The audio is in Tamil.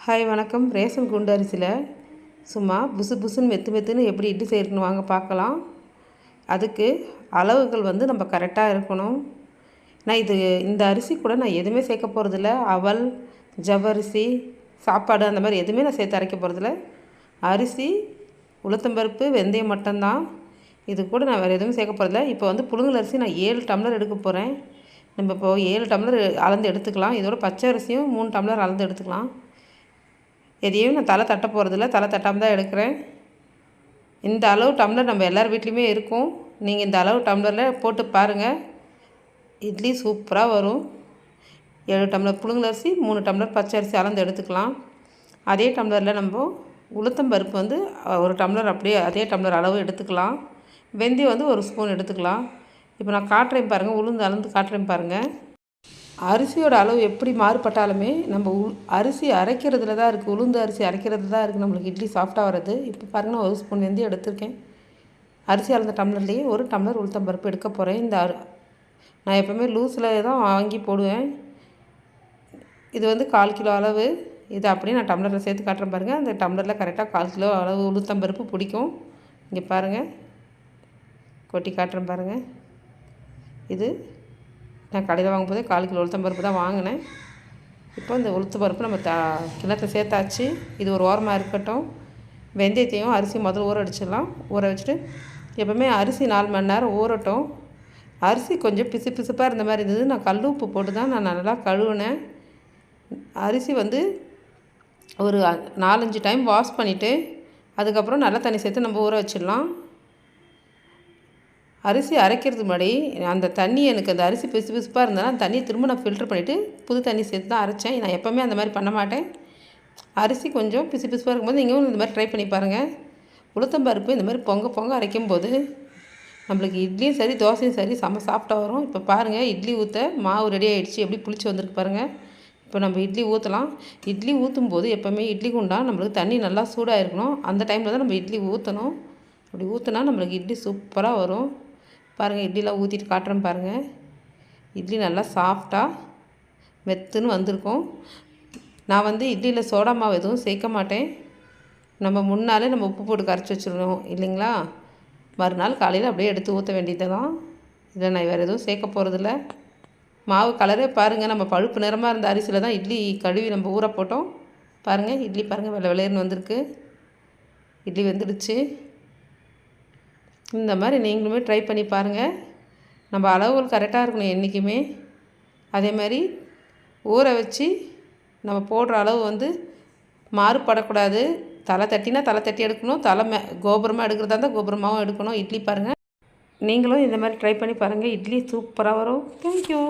ஹாய் வணக்கம். ரேஷன் குண்டு அரிசியில் சும்மா புசு புசுன்னு மெத்துன்னு எப்படி இட்லி செய்யணுன்னு வாங்க பார்க்கலாம். அதுக்கு அளவுகள் நம்ம கரெக்டாக இருக்கணும். நான் இந்த அரிசி கூட நான் எதுவுமே சேர்க்க போகிறதில்ல. அவல், ஜவ்வரிசி, சாப்பாடு அந்த மாதிரி எதுவுமே நான் சேர்த்து அரைக்க போகிறதில்ல. அரிசி, உளுத்தம்பருப்பு, வெந்தயம் மட்டும்தான். இது கூட நான் வேறு எதுவும் சேர்க்க போகிறதில்ல. இப்போ புழுங்கல் அரிசி நான் 7 டம்ளர் எடுக்க போகிறேன். நம்ம இப்போ 7 டம்ளர் அளந்து எடுத்துக்கலாம். இதோட பச்சை அரிசியும் 3 டம்ளர் அளந்து எடுத்துக்கலாம். எதையும் நான் தலை தட்ட போகிறதில்ல, தலை தட்டாமல் தான் எடுக்கிறேன். இந்த அளவு டம்ளர் நம்ம எல்லார் வீட்லேயுமே இருக்கும். நீங்கள் இந்த அளவு டம்ளரில் போட்டு பாருங்கள், இட்லி சூப்பராக வரும். 7 டம்ளர் புழுங்கல் அரிசி, 3 டம்ளர் பச்சை அரிசி அளந்து எடுத்துக்கலாம். அதே டம்ளரில் நம்ம உளுத்தம்பருப்பு 1 டம்ளர் அப்படியே அதே டம்ளர் அளவு எடுத்துக்கலாம். வெந்தயம் 1 ஸ்பூன் எடுத்துக்கலாம். இப்போ நான் காட்டுறேன் பாருங்கள், உளுந்து அளந்து காட்டுறேன் பாருங்கள். அரிசியோட அளவு எப்படி மாறுபட்டாலுமே நம்ம அரிசி அரைக்கிறதுல தான் இருக்குது. உளுந்து அரிசி அரைக்கிறது தான் இருக்குது நம்மளுக்கு இட்லி சாஃப்டாக வர்றது. இப்போ பாருங்கள், 1 ஸ்பூன் வெந்தயம் எடுத்திருக்கேன். அரிசி அளந்த டம்ளர்லேயே 1 டம்ளர் உளுத்தம்பருப்பு எடுக்க போகிறேன். நான் எப்போவுமே லூஸில் தான் வாங்கி போடுவேன். இது 1/4 கிலோ அளவு. இது அப்படியே நான் டம்ளரில் சேர்த்து காட்டுறேன் பாருங்கள். அந்த டம்ளரில் கரெக்டாக 1/4 கிலோ அளவு உளுத்தம்பருப்பு பிடிக்கும். இங்கே பாருங்கள், கொட்டி காட்டுறேன் பாருங்கள். இது நான் கடையில் வாங்கும்போதே 1/4 கிலோ உளுத்தம்பருப்பு தான் வாங்கினேன். இப்போ இந்த உளுத்தம்பருப்பு நம்ம கிணத்துல சேர்த்தாச்சு. இது ஒரு ஓரமாக இருக்கட்டும். வெந்தயத்தையும் அரிசி முதல்ல ஊற வச்சிடலாம். ஊற வச்சுட்டு எப்போவுமே அரிசி 4 மணி நேரம் ஊறட்டும். அரிசி கொஞ்சம் பிசுப்பாக இருந்த மாதிரி இருந்தது. நான் கல் உப்பு போட்டு தான் நான் நல்லா கழுவினேன். அரிசி ஒரு 4-5 டைம் வாஷ் பண்ணிவிட்டு அதுக்கப்புறம் நல்ல தண்ணி சேர்த்து நம்ம ஊற வச்சிடலாம். அரிசி அரைக்கிறதுக்கு முன்னாடி அந்த தண்ணி எனக்கு அந்த அரிசி பிசுப்பாக இருந்தாலும் அந்த தண்ணியை திரும்ப நான் ஃபில்ட்ரு பண்ணிவிட்டு புது தண்ணி சேர்த்து தான் அரைச்சேன். நான் எப்போவுமே அந்த மாதிரி பண்ண மாட்டேன். அரிசி கொஞ்சம் பிசுப்பாக இருக்கும்போது நீங்களும் இந்த மாதிரி ட்ரை பண்ணி பாருங்கள். உளுத்தம்பருப்பு இந்த மாதிரி பொங்க அரைக்கும்போது நம்மளுக்கு இட்லியும் சரி தோசையும் சரி செம்ம சாஃப்டாக வரும். இப்போ பாருங்கள், இட்லி ஊற்ற மாவு ரெடி ஆகிடுச்சு. எப்படி புளிச்சு வந்திருக்கு பாருங்கள். இப்போ நம்ம இட்லி ஊற்றலாம். இட்லி ஊற்றும் போது எப்போவுமே இட்லி குண்டா நம்மளுக்கு தண்ணி நல்லா சூடாக இருக்கணும். அந்த டைமில் தான் நம்ம இட்லி ஊற்றணும். அப்படி ஊற்றினா நம்மளுக்கு இட்லி சூப்பராக வரும். பாருங்கள், இட்லிலாம் ஊற்றிட்டு காட்டுறேன் பாருங்கள். இட்லி நல்லா சாஃப்டாக மெத்துன்னு வந்திருக்கும். நான் இட்லியில் சோடா மாவு எதுவும் சேர்க்க மாட்டேன். நம்ம முன்னாலே நம்ம உப்பு போட்டு கரைச்சி வச்சுருவோம் இல்லைங்களா. மறுநாள் காலையில் அப்படியே எடுத்து ஊற்ற வேண்டியது தான். இதில் நான் வேறு எதுவும் சேர்க்க போகிறதில்ல. மாவு கலரே பாருங்கள், நம்ம பழுப்பு நிறமாக இருந்த அரிசியில் தான் இட்லி கழுவி நம்ம ஊற போட்டோம். பாருங்கள், இட்லி பாருங்கள் வெள்ளை வெள்ளையர்னு வந்திருக்கு. இட்லி வெந்துடுச்சு. இந்த மாதிரி நீங்களுமே ட்ரை பண்ணி பாருங்கள். நம்ம அளவுகள் கரெக்டாக இருக்கணும் என்றைக்குமே. அதே மாதிரி ஊற வச்சு நம்ம போடுற அளவு மாறுபடக்கூடாது. தலை தட்டினா தலை தட்டி எடுக்கணும். கோபுரமாக எடுக்கிறதா இருந்தால் கோபுரமாகவும் எடுக்கணும். இட்லி பாருங்கள், நீங்களும் இந்த மாதிரி ட்ரை பண்ணி பாருங்கள். இட்லி சூப்பராக வரும். தேங்க்யூ.